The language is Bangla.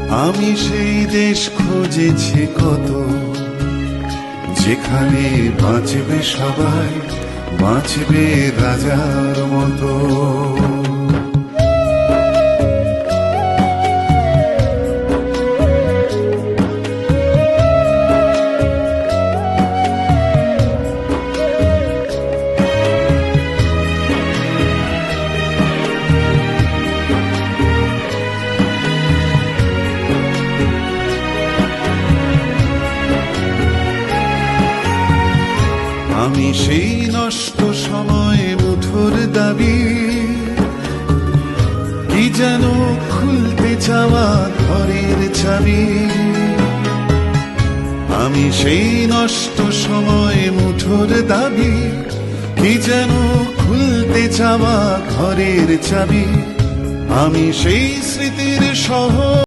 আমি সেই দেশ খুঁজেছি কত, যেখানে বাঁচবে সবাই, বাঁচবে রাজার মতো। আমি সেই নষ্ট সময় মুঠোর দাবি, কি যেন খুলতে চাওয়া ঘরের চাবি। আমি সেই নষ্ট সময় মুঠোর দাবি, কি যেন খুলতে চাওয়া ঘরের চাবি। আমি সেই স্মৃতির শহর।